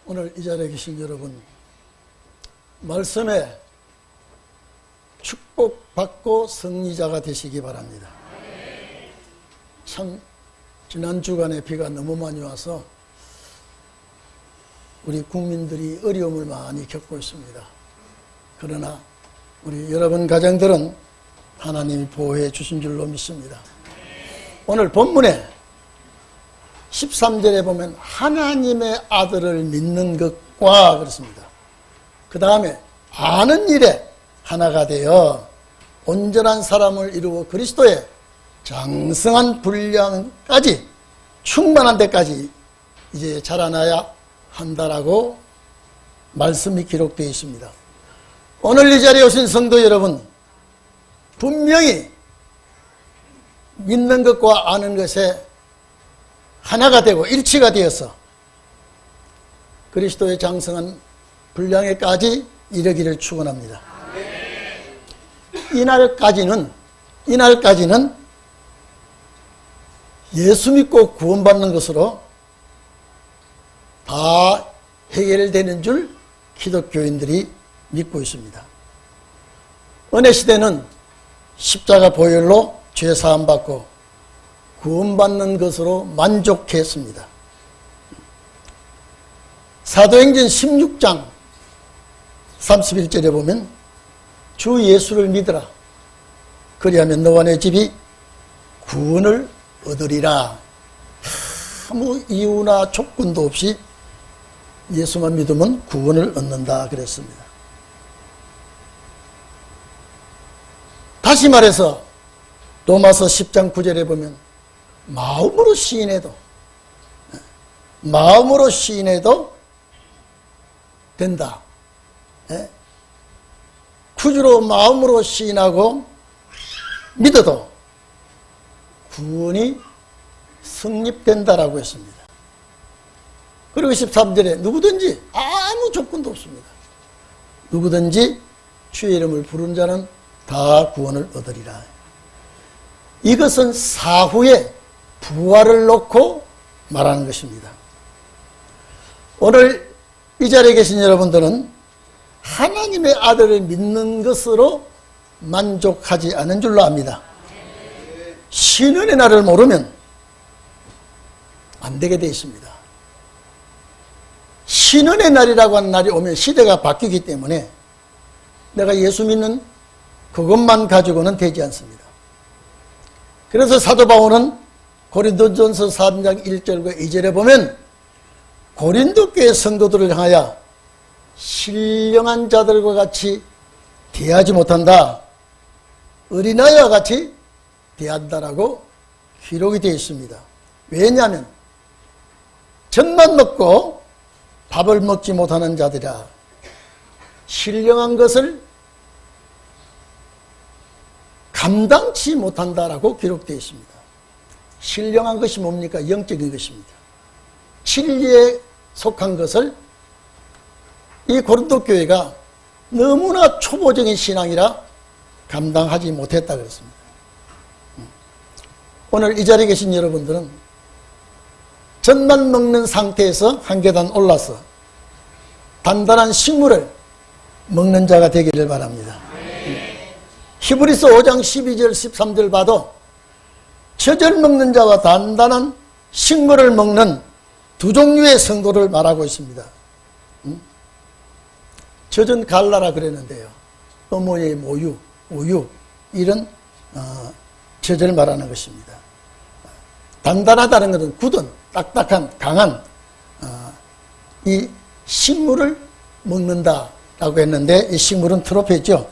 오늘 이 자리에 계신 여러분, 말씀에 축복받고 승리자가 되시기 바랍니다. 참 지난 주간에 비가 너무 많이 와서 우리 국민들이 어려움을 많이 겪고 있습니다. 그러나 우리 여러분 가정들은 하나님이 보호해 주신 줄로 믿습니다. 오늘 본문에 13절에 보면 하나님의 아들을 믿는 것과 그렇습니다. 그 다음에 아는 일에 하나가 되어 온전한 사람을 이루어 그리스도의 장성한 분량까지 충만한 데까지 이제 자라나야 한다라고 말씀이 기록되어 있습니다. 오늘 이 자리에 오신 성도 여러분, 분명히 믿는 것과 아는 것에 하나가 되고 일치가 되어서 그리스도의 장성한 분량에까지 이르기를 축원합니다. 이날까지는 예수 믿고 구원받는 것으로 다 해결되는 줄 기독교인들이 믿고 있습니다. 은혜 시대는 십자가 보혈로 죄 사함 받고 구원받는 것으로 만족했습니다. 사도행전 16장 31절에 보면 주 예수를 믿으라. 그리하면 너와 내 집이 구원을 얻으리라. 아무 이유나 조건도 없이 예수만 믿으면 구원을 얻는다 그랬습니다. 다시 말해서 로마서 10장 9절에 보면 마음으로 시인해도 된다. 구주로 마음으로 시인하고 믿어도 구원이 성립된다라고 했습니다. 그리고 13절에 누구든지 아무 조건도 없습니다. 누구든지 주의 이름을 부르는 자는 다 구원을 얻으리라. 이것은 사후에 부활을 놓고 말하는 것입니다. 오늘 이 자리에 계신 여러분들은 하나님의 아들을 믿는 것으로 만족하지 않은 줄로 압니다. 신은의 날을 모르면 안 되게 되어 있습니다. 신은의 날이라고 하는 날이 오면 시대가 바뀌기 때문에 내가 예수 믿는 그것만 가지고는 되지 않습니다. 그래서 사도 바울은 고린도전서 3장 1절과 2절에 보면 고린도 교회 성도들을 향하여 신령한 자들과 같이 대하지 못한다. 어린아이와 같이 대한다라고 기록이 되어 있습니다. 왜냐하면 젖만 먹고 밥을 먹지 못하는 자들이라 신령한 것을 감당치 못한다라고 기록되어 있습니다. 신령한 것이 뭡니까? 영적인 것입니다. 진리에 속한 것을 이 고린도 교회가 너무나 초보적인 신앙이라 감당하지 못했다 그랬습니다. 오늘 이 자리에 계신 여러분들은 젖만 먹는 상태에서 한 계단 올라서 단단한 식물을 먹는 자가 되기를 바랍니다. 히브리서 5장 12절 13절 봐도 젖을 먹는 자와 단단한 식물을 먹는 두 종류의 성도를 말하고 있습니다. 젖은 갈라라 그랬는데요. 어머니의 모유, 우유 이런 젖을 말하는 것입니다. 단단하다는 것은 굳은 딱딱한 강한 이 식물을 먹는다라고 했는데 이 식물은 트로페죠.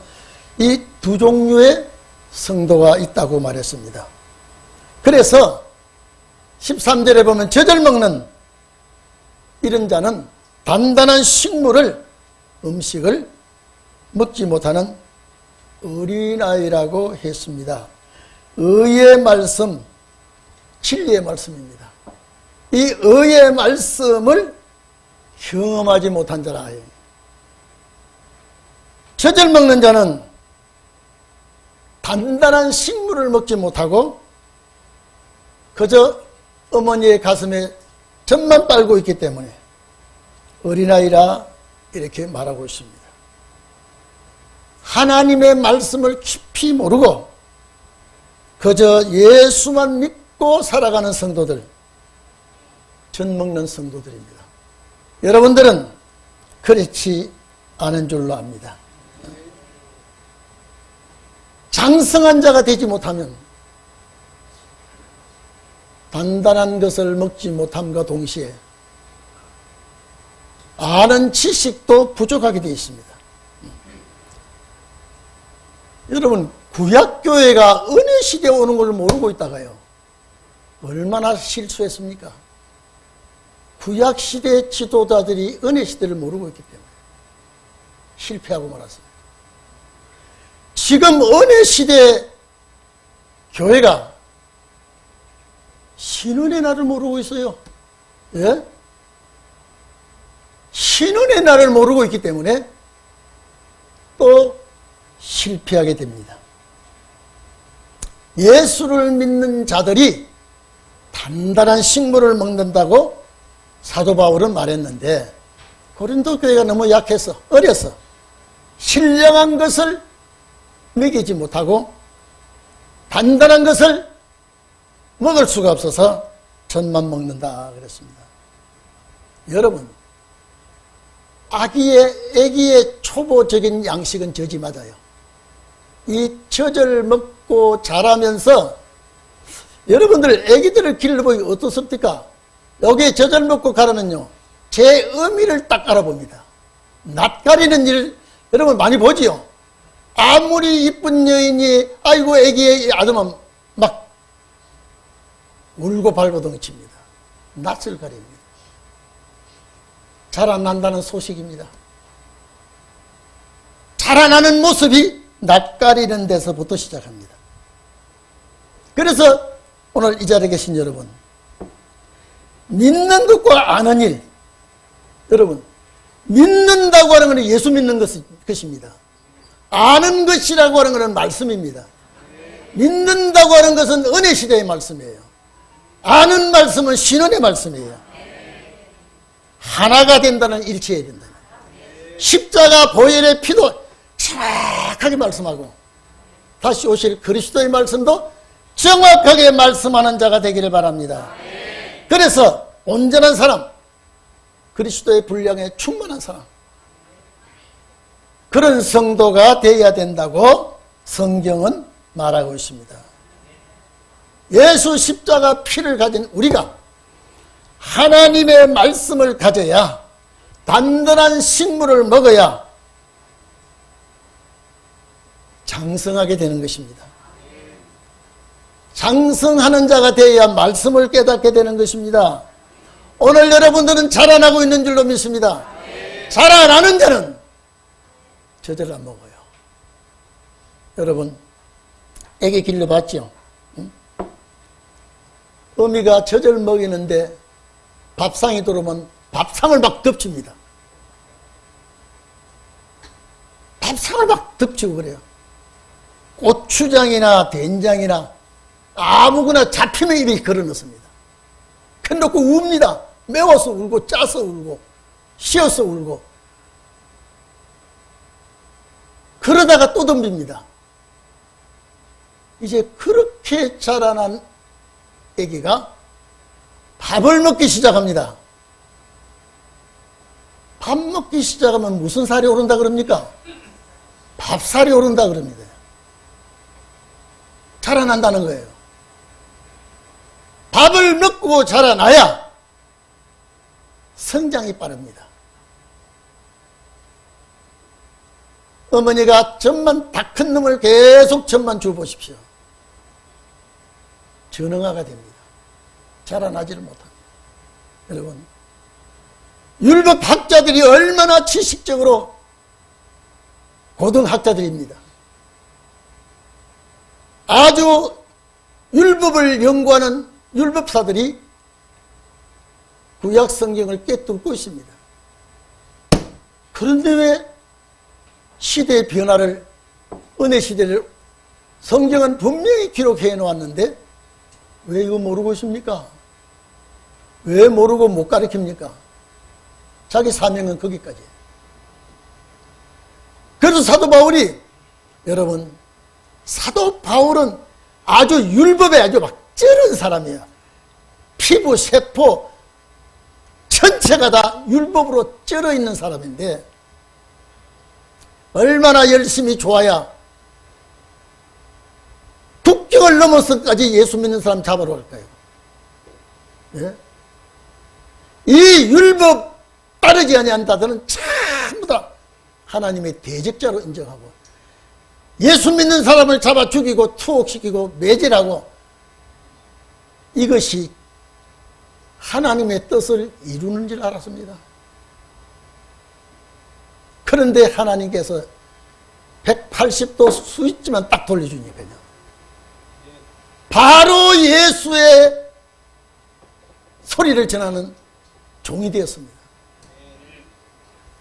이 두 종류의 성도가 있다고 말했습니다. 그래서 13절에 보면 젖을 먹는 이런 자는 단단한 음식을 먹지 못하는 어린아이라고 했습니다. 의의 말씀, 진리의 말씀입니다. 이 의의 말씀을 경험하지 못한 자라. 젖을 먹는 자는 단단한 식물을 먹지 못하고 그저 어머니의 가슴에 젖만 빨고 있기 때문에 어린아이라 이렇게 말하고 있습니다. 하나님의 말씀을 깊이 모르고 그저 예수만 믿고 살아가는 성도들, 젖먹는 성도들입니다. 여러분들은 그렇지 않은 줄로 압니다. 장성한 자가 되지 못하면 단단한 것을 먹지 못함과 동시에 아는 지식도 부족하게 되어 있습니다. 여러분, 구약교회가 은혜시대에 오는 걸 모르고 있다가요, 얼마나 실수했습니까? 구약시대 지도자들이 은혜시대를 모르고 있기 때문에 실패하고 말았습니다. 지금 은혜시대 교회가 신은의 날을 모르고 있어요. 예? 신은의 날을 모르고 있기 때문에 또 실패하게 됩니다. 예수를 믿는 자들이 단단한 식물을 먹는다고 사도 바울은 말했는데, 고린도 교회가 너무 약해서, 어려서 신령한 것을 먹이지 못하고 단단한 것을 먹을 수가 없어서 젖만 먹는다 그랬습니다. 여러분, 아기의 초보적인 양식은 젖이 맞아요. 이 젖을 먹고 자라면서 여러분들 아기들을 길러보기 어떻습니까? 여기에 젖을 먹고 가라면요, 제 의미를 딱 알아봅니다. 낯가리는 일 여러분 많이 보지요. 아무리 이쁜 여인이 아이고 아기의 아들만 막 울고 발버둥 칩니다. 낯을 가립니다. 자라난다는 소식입니다. 자라나는 모습이 낯가리는 데서부터 시작합니다. 그래서 오늘 이 자리에 계신 여러분, 믿는 것과 아는 일, 여러분, 믿는다고 하는 것은 예수 믿는 것입니다. 아는 것이라고 하는 것은 말씀입니다. 믿는다고 하는 것은 은혜 시대의 말씀이에요. 아는 말씀은 신원의 말씀이에요. 하나가 된다는 일치해야 된다. 십자가 보혈의 피도 정확하게 말씀하고 다시 오실 그리스도의 말씀도 정확하게 말씀하는 자가 되기를 바랍니다. 그래서 온전한 사람, 그리스도의 분량에 충만한 사람, 그런 성도가 되어야 된다고 성경은 말하고 있습니다. 예수 십자가 피를 가진 우리가 하나님의 말씀을 가져야, 단단한 식물을 먹어야 장성하게 되는 것입니다. 장성하는 자가 되어야 말씀을 깨닫게 되는 것입니다. 오늘 여러분들은 자라나고 있는 줄로 믿습니다. 자라나는 자는 젖을 안 먹어요. 여러분, 애기 길러봤죠? 응? 어미가 젖을 먹이는데 밥상이 들어오면 밥상을 막 덮칩니다. 밥상을 막 덮치고 그래요. 고추장이나 된장이나 아무거나 잡히면 입에 걸어넣습니다. 펴놓고 웁니다. 매워서 울고 짜서 울고 쉬어서 울고, 그러다가 또 덤빕니다. 이제 그렇게 자라난 아기가 밥을 먹기 시작합니다. 밥 먹기 시작하면 무슨 살이 오른다 그럽니까? 밥살이 오른다 그럽니다. 자라난다는 거예요. 밥을 먹고 자라나야 성장이 빠릅니다. 어머니가 젖만 다 큰 놈을 계속 젖만 줘보십시오. 전응아가 됩니다. 자라나지를 못합니다. 여러분, 율법학자들이 얼마나 지식적으로 고등학자들입니다. 아주 율법을 연구하는 율법사들이 구약 성경을 꿰뚫고 있습니다. 그런데 왜 시대의 변화를, 은혜 시대를 성경은 분명히 기록해 놓았는데 왜 이거 모르고 있습니까? 왜 모르고 못 가르칩니까? 자기 사명은 거기까지예요. 그래서 사도 바울이, 여러분, 사도 바울은 아주 율법에 아주 막 쩔은 사람이에요. 피부, 세포 전체가 다 율법으로 쩔어 있는 사람인데 얼마나 열심히 좋아야 국경을 넘어서까지 예수 믿는 사람 잡으러 갈까요? 예? 이 율법 따르지 아니한 자들은 전부 다 하나님의 대적자로 인정하고 예수 믿는 사람을 잡아 죽이고 투옥시키고 매질하고, 이것이 하나님의 뜻을 이루는 줄 알았습니다. 그런데 하나님께서 180도 스위치만 딱 돌려주니까요, 바로 예수의 소리를 전하는 종이 되었습니다.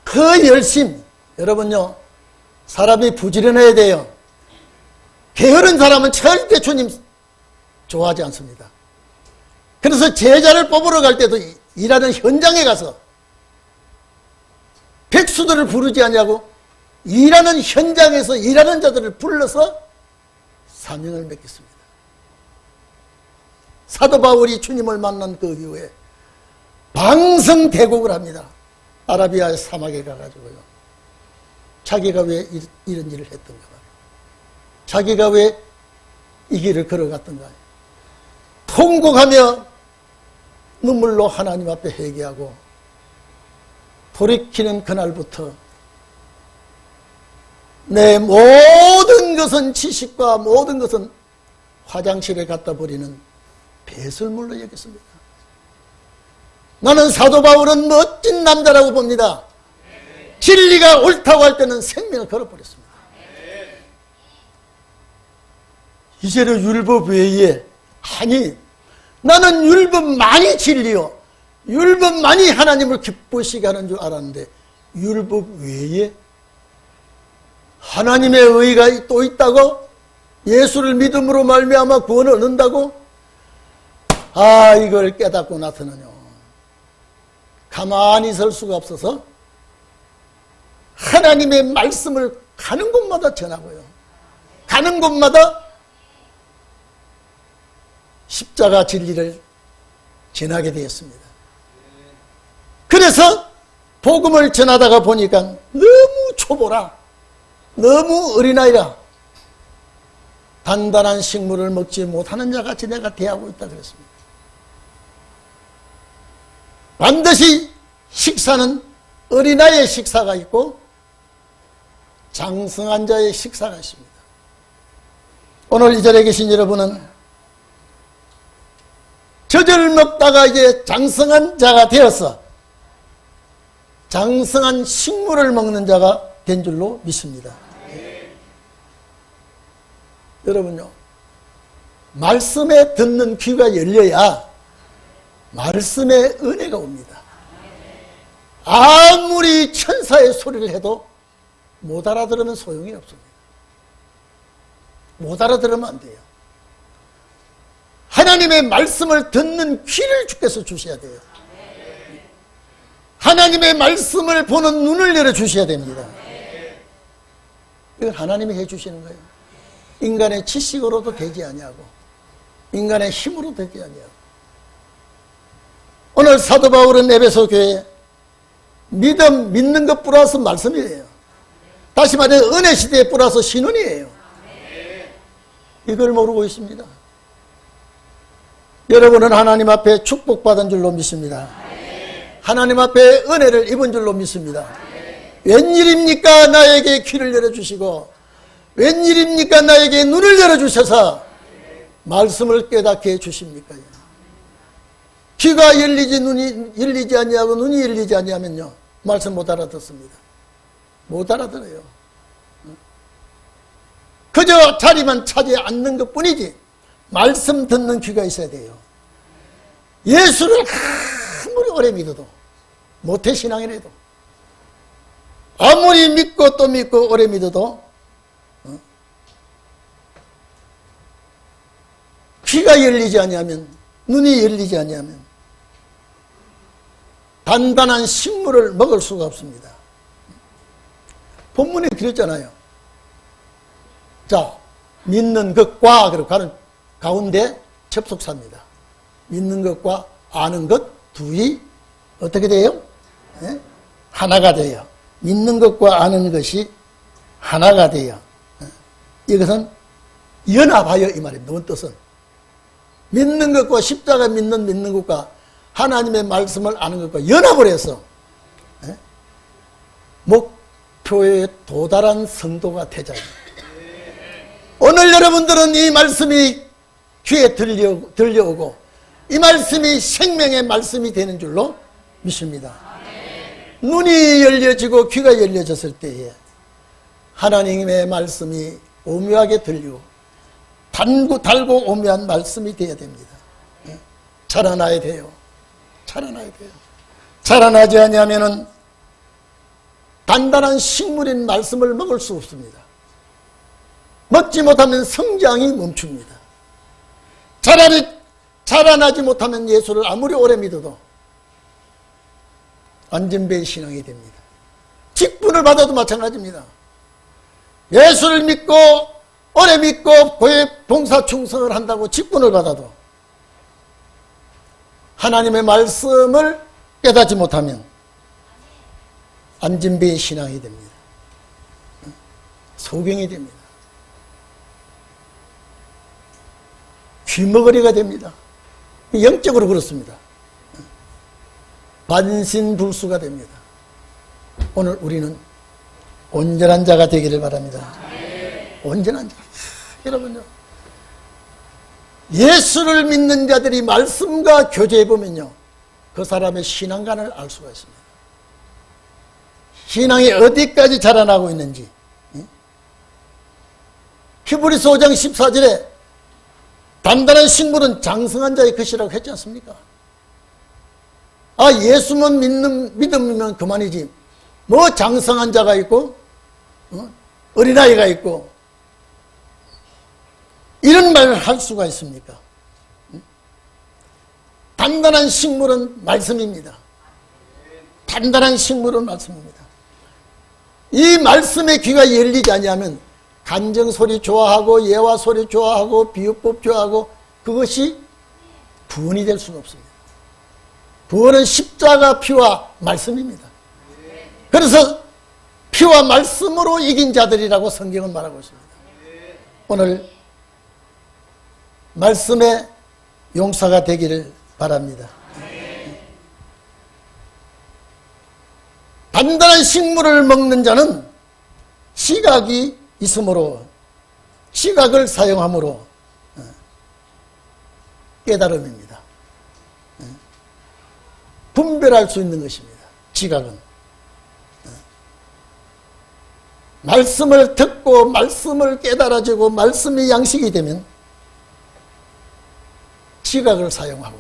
그 열심, 여러분요, 사람이 부지런해야 돼요. 게으른 사람은 절대 주님 좋아하지 않습니다. 그래서 제자를 뽑으러 갈 때도 일하는 현장에 가서 백수들을 부르지 않냐고 일하는 현장에서 일하는 자들을 불러서 사명을 맡겼습니다. 사도 바울이 주님을 만난 그 이후에 방성대곡을 합니다. 아라비아 사막에 가가지고요. 자기가 왜 이런 일을 했던가, 자기가 왜 이 길을 걸어갔던가, 통곡하며 눈물로 하나님 앞에 회개하고 돌이키는 그날부터 내 모든 것은 지식과 모든 것은 화장실에 갖다 버리는 배설물로 여겼습니다. 나는 사도 바울은 멋진 남자라고 봅니다. 진리가 옳다고 할 때는 생명을 걸어버렸습니다. 이제는 율법 외에, 아니, 나는 율법만이 진리요, 율법만이 하나님을 기쁘시게 하는 줄 알았는데 율법 외에 하나님의 의가 또 있다고? 예수를 믿음으로 말미암아 구원을 얻는다고? 아, 이걸 깨닫고 나서는요, 가만히 설 수가 없어서 하나님의 말씀을 가는 곳마다 전하고요, 가는 곳마다 십자가 진리를 전하게 되었습니다. 그래서 복음을 전하다가 보니까 너무 초보라, 너무 어린아이라, 단단한 식물을 먹지 못하는 자같이 내가 대하고 있다 그랬습니다. 반드시 식사는 어린아이의 식사가 있고 장성한 자의 식사가 있습니다. 오늘 이 자리에 계신 여러분은 젖을 먹다가 이제 장성한 자가 되어서 장성한 식물을 먹는 자가 된 줄로 믿습니다. 여러분요, 말씀에 듣는 귀가 열려야 말씀의 은혜가 옵니다. 아무리 천사의 소리를 해도 못 알아들으면 소용이 없습니다. 못 알아들으면 안 돼요. 하나님의 말씀을 듣는 귀를 주께서 주셔야 돼요. 하나님의 말씀을 보는 눈을 열어주셔야 됩니다. 이걸 하나님이 해주시는 거예요. 인간의 지식으로도 되지 아니하고 인간의 힘으로 되지 아니하고. 오늘 사도 바울은 에베소 교회에 믿는 것 플러스 말씀이에요. 다시 말해 은혜 시대에 플러스 신혼이에요. 이걸 모르고 있습니다. 여러분은 하나님 앞에 축복받은 줄로 믿습니다. 하나님 앞에 은혜를 입은 줄로 믿습니다. 웬일입니까? 나에게 귀를 열어주시고 웬일입니까? 나에게 눈을 열어주셔서 말씀을 깨닫게 해주십니까? 귀가 열리지 눈이 열리지 아니하고 눈이 열리지 아니하면요, 말씀 못 알아듣습니다. 못 알아들어요. 그저 자리만 차지 않는 것 뿐이지 말씀 듣는 귀가 있어야 돼요. 예수를 아무리 오래 믿어도 모태 신앙이라도 아무리 믿고 또 믿고 오래 믿어도 귀가 열리지 아니하면, 눈이 열리지 아니하면 단단한 식물을 먹을 수가 없습니다. 본문에 그랬잖아요. 자, 믿는 것과 그리고 가운데 접속사입니다. 믿는 것과 아는 것 둘이 어떻게 돼요? 네? 하나가 돼요. 믿는 것과 아는 것이 하나가 돼요. 이것은 연합하여 이 말입니다. 원 뜻은 믿는 것과 십자가 믿는 것과 하나님의 말씀을 아는 것과 연합을 해서 목표에 도달한 성도가 되자. 오늘 여러분들은 이 말씀이 귀에 들려오고 이 말씀이 생명의 말씀이 되는 줄로 믿습니다. 눈이 열려지고 귀가 열려졌을 때에 하나님의 말씀이 오묘하게 들리고 달고 오묘한 말씀이 되어야 됩니다. 자라나야 돼요. 자라나야 돼요. 자라나지 않으면은 단단한 식물인 말씀을 먹을 수 없습니다. 먹지 못하면 성장이 멈춥니다. 자라나지 못하면 예수를 아무리 오래 믿어도 안전배의 신앙이 됩니다. 직분을 받아도 마찬가지입니다. 예수를 믿고 오래 믿고 교회 봉사 충성을 한다고 직분을 받아도 하나님의 말씀을 깨닫지 못하면 안전배의 신앙이 됩니다. 소경이 됩니다. 귀머거리가 됩니다. 영적으로 그렇습니다. 반신불수가 됩니다. 오늘 우리는 온전한 자가 되기를 바랍니다. 온전한 자. 여러분요, 예수를 믿는 자들이 말씀과 교제해 보면요, 그 사람의 신앙관을 알 수가 있습니다. 신앙이 어디까지 자라나고 있는지. 히브리서 5장 14절에 단단한 식물은 장성한 자의 것이라고 했지 않습니까? 아, 예수만 믿으면 그만이지. 뭐 장성한 자가 있고 어린아이가 있고 이런 말을 할 수가 있습니까? 단단한 식물은 말씀입니다. 단단한 식물은 말씀입니다. 이 말씀의 귀가 열리지 아니하면 간정소리 좋아하고 예화소리 좋아하고 비유법 좋아하고 그것이 구원이 될 수는 없습니다. 구원은 십자가 피와 말씀입니다. 그래서 피와 말씀으로 이긴 자들이라고 성경은 말하고 있습니다. 오늘 말씀의 용사가 되기를 바랍니다. 단단한 식물을 먹는 자는 시각이 있으므로 시각을 사용함으로 깨달음입니다. 분별할 수 있는 것입니다. 지각은 말씀을 듣고 말씀을 깨달아지고 말씀이 양식이 되면 지각을 사용하고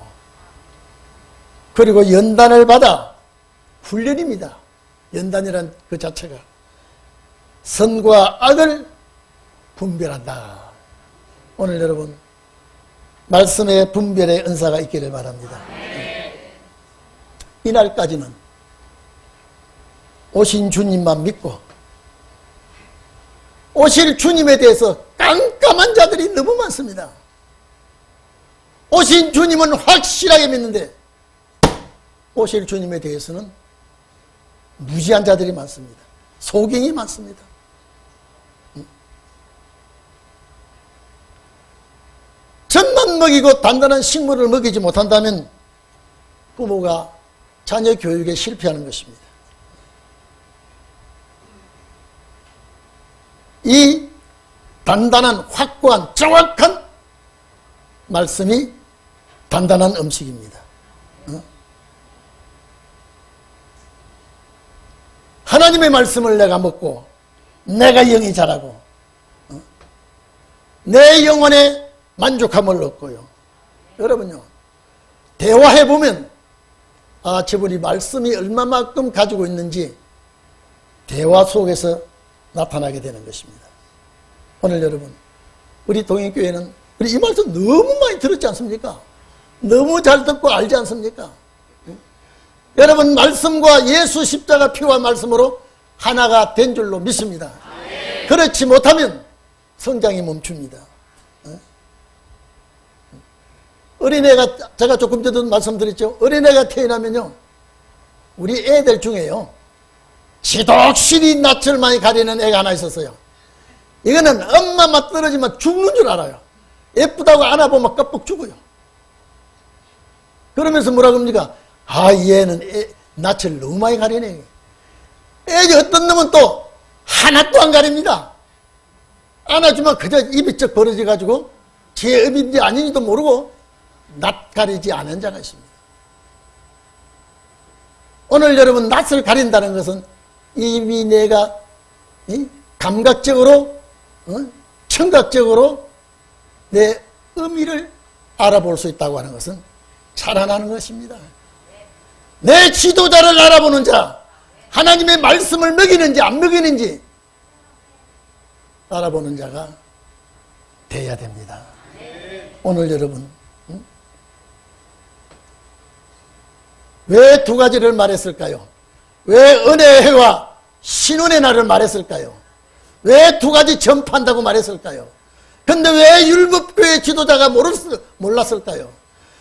그리고 연단을 받아 훈련입니다. 연단이란 그 자체가 선과 악을 분별한다. 오늘 여러분 말씀의 분별의 은사가 있기를 바랍니다. 이날까지는 오신 주님만 믿고 오실 주님에 대해서 깜깜한 자들이 너무 많습니다. 오신 주님은 확실하게 믿는데 오실 주님에 대해서는 무지한 자들이 많습니다. 소경이 많습니다. 젖만 먹이고 단단한 식물을 먹이지 못한다면 부모가 자녀 교육에 실패하는 것입니다. 이 단단한 확고한 정확한 말씀이 단단한 음식입니다. 하나님의 말씀을 내가 먹고 내가 영이 자라고 내 영혼에 만족함을 얻고요. 여러분요, 대화해보면 아, 저분이 말씀이 얼마만큼 가지고 있는지 대화 속에서 나타나게 되는 것입니다. 오늘 여러분, 우리 동행교회는 우리 이 말씀 너무 많이 들었지 않습니까? 너무 잘 듣고 알지 않습니까? 여러분, 말씀과 예수 십자가 피와 말씀으로 하나가 된 줄로 믿습니다. 그렇지 못하면 성장이 멈춥니다. 어린애가, 제가 조금 전에도 말씀드렸죠. 어린애가 태어나면요, 우리 애들 중에요, 지독실이 낯을 많이 가리는 애가 하나 있었어요. 이거는 엄마만 떨어지면 죽는 줄 알아요. 예쁘다고 안아보면 껍벅 죽어요. 그러면서 뭐라 그럽니까? 아, 얘는 낯을 너무 많이 가리네. 애기 어떤 놈은 또 하나도 안 가립니다. 안아주면 그저 입이 쩍 벌어져가지고 제 입인지 아닌지도 모르고 낯 가리지 않은 자가 있습니다. 오늘 여러분, 낯을 가린다는 것은 이미 내가 감각적으로, 청각적으로 내 의미를 알아볼 수 있다고 하는 것은 자라나는 것입니다. 내 지도자를 알아보는 자, 하나님의 말씀을 먹이는지 안 먹이는지 알아보는 자가 돼야 됩니다. 오늘 여러분, 왜 두 가지를 말했을까요? 왜 은혜의 해와 신혼의 날을 말했을까요? 왜 두 가지 전파한다고 말했을까요? 근데 왜 율법교회 지도자가 몰랐을까요?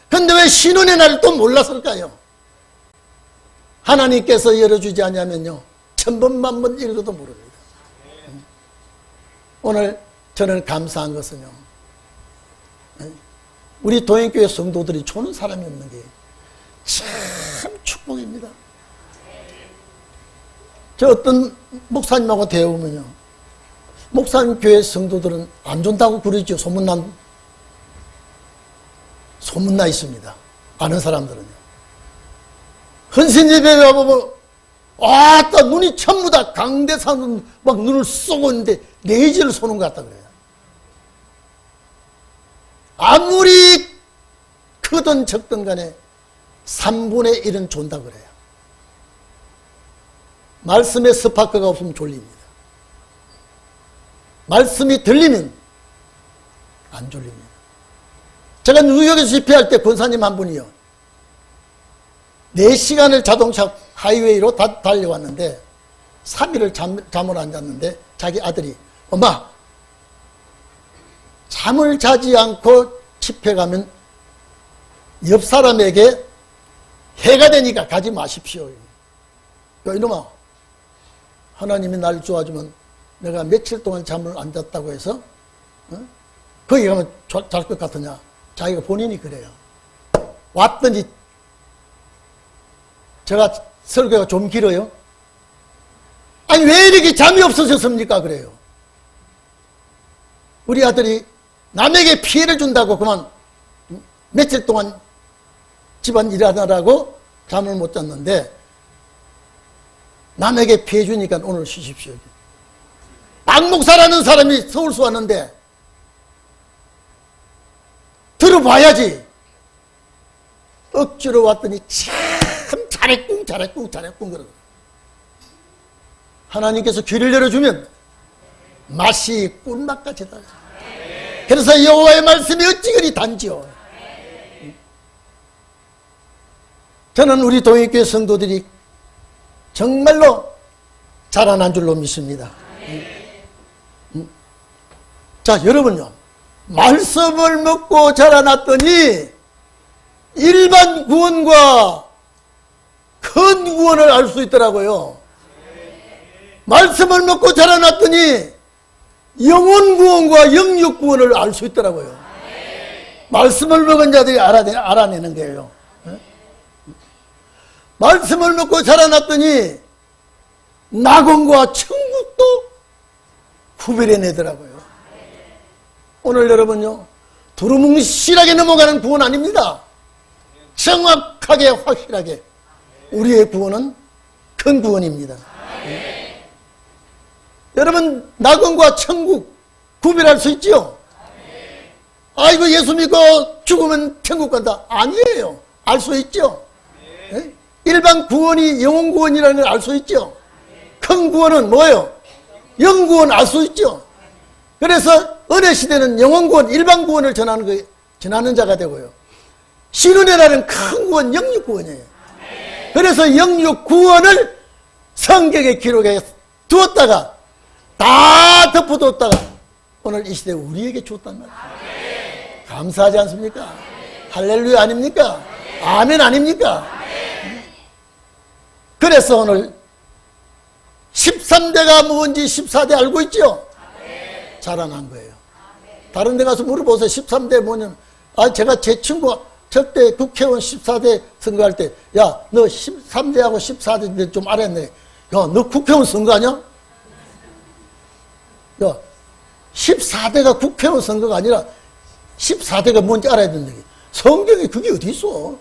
근데 왜 신혼의 날을 또 몰랐을까요? 하나님께서 열어주지 않으면요, 천번 만번 읽어도 모릅니다. 오늘 저는 감사한 것은요, 우리 도행교회 성도들이 조는 사람이 없는 게 참 축복입니다. 저 어떤 목사님하고 대화하면요, 목사님 교회 성도들은 안 좋다고 그러죠. 소문나 있습니다. 아는 사람들은요. 헌신 예배에 와보면, 아따, 눈이 전부 다 강대산은 막 눈을 쏘고 있는데 레이저를 쏘는 것 같다 그래요. 아무리 크든 적든 간에 3분의 1은 존다 그래요. 말씀에 스파크가 없으면 졸립니다. 말씀이 들리면 안 졸립니다. 제가 뉴욕에서 집회할 때 권사님 한 분이요, 4시간을 자동차 하이웨이로 달려왔는데 3일을 잠을 안 잤는데 자기 아들이, 엄마, 잠을 자지 않고 집회 가면 옆 사람에게 해가 되니까 가지 마십시오. 야, 이놈아, 하나님이 날 도와주면 내가 며칠 동안 잠을 안 잤다고 해서 거기 가면 잘 것 같으냐? 자기가 본인이 그래요. 왔더니 제가 설교가 좀 길어요. 아니, 왜 이렇게 잠이 없어졌습니까? 그래요. 우리 아들이 남에게 피해를 준다고 그만 며칠 동안 집안 일하느라고 잠을 못 잤는데, 남에게 피해 주니까 오늘 쉬십시오. 박 목사라는 사람이 서울서 왔는데 들어봐야지. 억지로 왔더니 참 잘했군 그러고. 하나님께서 귀를 열어주면 맛이 꿀맛같이 달라. 그래서 여호와의 말씀이 어찌 그리 단지요. 저는 우리 동행교회 성도들이 정말로 자라난 줄로 믿습니다. 자, 여러분요, 말씀을 먹고 자라났더니 일반 구원과 큰 구원을 알 수 있더라고요. 말씀을 먹고 자라났더니 영혼 구원과 영육 구원을 알 수 있더라고요. 말씀을 먹은 자들이 알아내는 거예요. 말씀을 먹고 자라났더니 낙원과 천국도 구별해내더라고요. 오늘 여러분요, 두루뭉실하게 넘어가는 구원 아닙니다. 정확하게 확실하게 우리의 구원은 큰 구원입니다. 여러분, 낙원과 천국 구별할 수 있죠? 아이고, 예수 믿고 죽으면 천국 간다. 아니에요. 알 수 있죠? 일반 구원이 영혼 구원이라는 걸 알 수 있죠? 큰 구원은 뭐예요? 영 구원 알 수 있죠? 그래서 은혜 시대는 영혼 구원, 일반 구원을 전하는 자가 되고요. 신은혜라는 큰 구원, 영육 구원이에요. 그래서 영육 구원을 성경에 기록해 두었다가 다 덮어뒀다가 오늘 이 시대에 우리에게 줬단 말이에요. 감사하지 않습니까? 할렐루야 아닙니까? 아멘 아닙니까? 그래서 오늘 13대가 뭔지 14대 알고 있죠? 자라난 거예요. 다른 데 가서 물어보세요. 13대 뭐냐면, 제가 제 친구 저때 국회의원 14대 선거할 때, 야, 너 13대하고 14대 좀 알았네. 야, 너 국회의원 선거하냐? 야, 14대가 국회의원 선거가 아니라 14대가 뭔지 알아야 된다. 성경에 그게 어디 있어?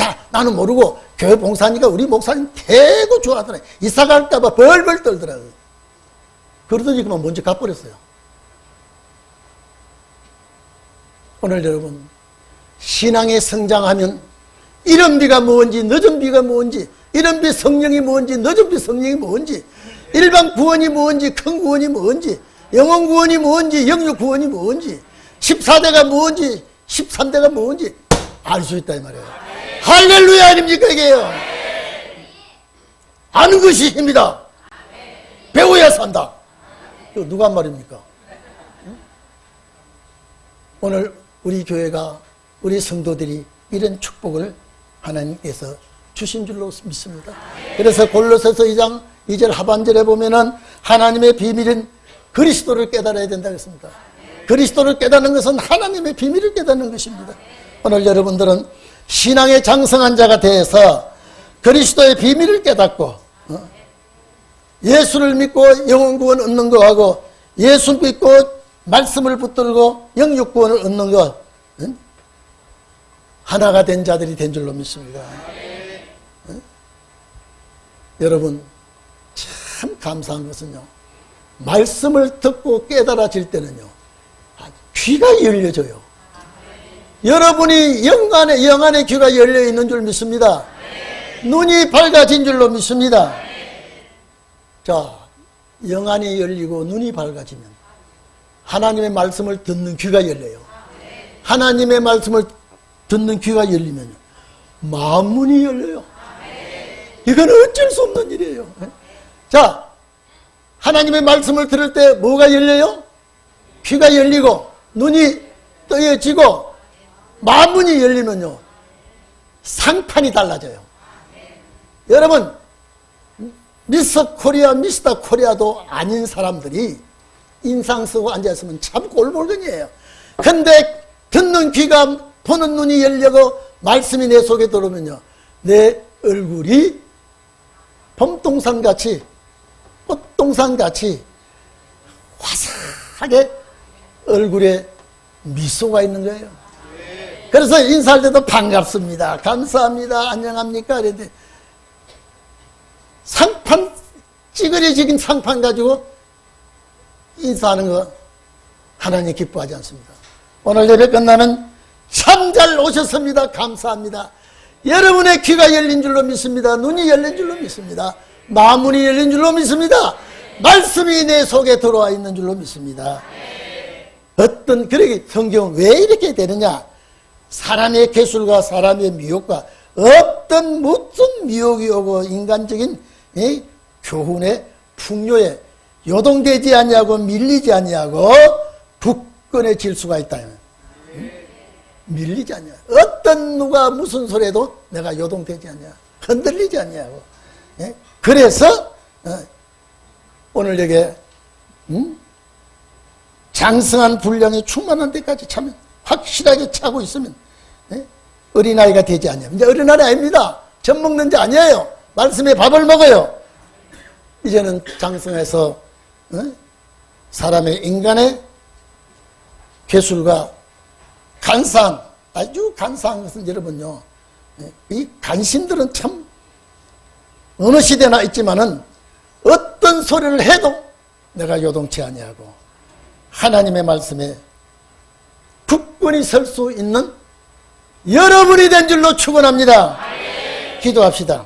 야, 나는 모르고 교회 봉사니까 우리 목사님 대고 좋아하더라. 이사 갈까봐 벌벌 떨더라고요. 그러더니 그만 먼저 가버렸어요. 오늘 여러분, 신앙에 성장하면 이른 비가 뭔지 늦은 비가 뭔지, 이른 비 성령이 뭔지 늦은 비 성령이 뭔지, 일반 구원이 뭔지 큰 구원이 뭔지, 영혼 구원이 뭔지 영육 구원이 뭔지, 14대가 뭔지 13대가 뭔지 알 수 있다 이 말이에요. 할렐루야 아닙니까 이게요. 아는 것이 힘이다. 배워야 산다. 이거 누가 한 말입니까? 오늘 우리 교회가, 우리 성도들이 이런 축복을 하나님께서 주신 줄로 믿습니다. 그래서 골로새서 2장 2절 하반절에 보면은 하나님의 비밀은 그리스도를 깨달아야 된다고 했습니다. 그리스도를 깨닫는 것은 하나님의 비밀을 깨닫는 것입니다. 오늘 여러분들은 신앙의 장성한 자가 되어서 그리스도의 비밀을 깨닫고 예수를 믿고 영혼 구원 얻는 거하고 예수 믿고 말씀을 붙들고 영육 구원을 얻는 것 하나가 된 자들이 된 줄로 믿습니다. 여러분 참 감사한 것은요, 말씀을 듣고 깨달아질 때는요 귀가 열려져요. 여러분이 영안의 귀가 열려 있는 줄 믿습니다. 눈이 밝아진 줄로 믿습니다. 자, 영안이 열리고 눈이 밝아지면 하나님의 말씀을 듣는 귀가 열려요. 하나님의 말씀을 듣는 귀가 열리면 마음문이 열려요. 이건 어쩔 수 없는 일이에요. 자, 하나님의 말씀을 들을 때 뭐가 열려요? 귀가 열리고 눈이 떠여지고 마음문이 열리면요 상판이 달라져요. 여러분, 미스 코리아, 미스터 코리아도 아닌 사람들이 인상 쓰고 앉아있으면 참 꼴불견이에요. 근데 듣는 귀가, 보는 눈이 열려고 말씀이 내 속에 들어오면요 내 얼굴이 봄동산같이 꽃동산같이 화사하게 얼굴에 미소가 있는 거예요. 그래서 인사할 때도 반갑습니다, 감사합니다, 안녕합니까 이랬는데 상판, 찌그러진 상판 가지고 인사하는 거 하나님 기뻐하지 않습니다. 오늘 예배 끝나면 참 잘 오셨습니다, 감사합니다. 여러분의 귀가 열린 줄로 믿습니다. 눈이 열린 줄로 믿습니다. 마음문이 열린 줄로 믿습니다. 말씀이 내 속에 들어와 있는 줄로 믿습니다. 그러게 성경은 왜 이렇게 되느냐? 사람의 개술과 사람의 미혹과 어떤 무슨 미혹이 오고 인간적인 교훈의 풍요에 요동되지 아니하고 밀리지 아니하고 굳건해질 수가 있다. 밀리지 않냐. 어떤 누가 무슨 소리해도 내가 요동되지 않냐. 흔들리지 않냐고. 그래서 오늘 여기 장성한 분량이 충만한 데까지 차면 확실하게 차고 있으면 어린아이가 되지 않냐. 이제 어린아이 아닙니다. 젖 먹는 자 아니에요. 말씀에 밥을 먹어요. 이제는 장성해서 사람의 인간의 괴술과 간사한, 아주 간사한 것은 여러분요, 이 간신들은 참 어느 시대나 있지만은 어떤 소리를 해도 내가 요동치 아니하고 하나님의 말씀에 굳건히 설 수 있는 여러분이 된 줄로 축원합니다. 기도합시다.